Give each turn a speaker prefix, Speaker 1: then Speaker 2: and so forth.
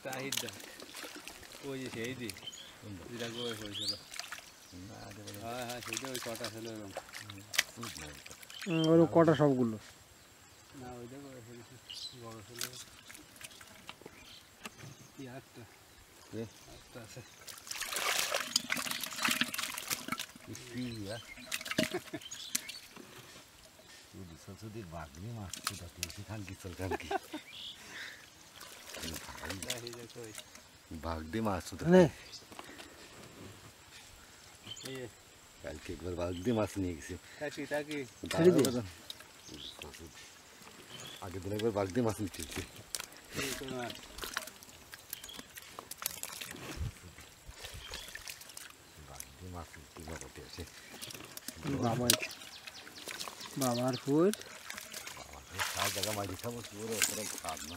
Speaker 1: তাহির দা ওই যে সেই দি যেটা গোয়ে হয়েছিল হ্যাঁ হ্যাঁ সেইটা ওই কটা ছিল এরকম
Speaker 2: ওরকম কটা সবগুলো
Speaker 1: না ওইটা গোয়ে হয়েছে বড় ছিল কি আটটা আছে
Speaker 3: বাগনি মাছ খানকি চল খানকি বাগদি মাছ কালকে একবার বাগদি মাছ নিয়ে গেছি আগের দিন একবার বাগদি মাছ নিতে গেছি বাগদি মাছ মোটামুটি আছে
Speaker 2: বাবার ফুল
Speaker 3: সারা জায়গা মাঝে খাবো পুরো খাদ না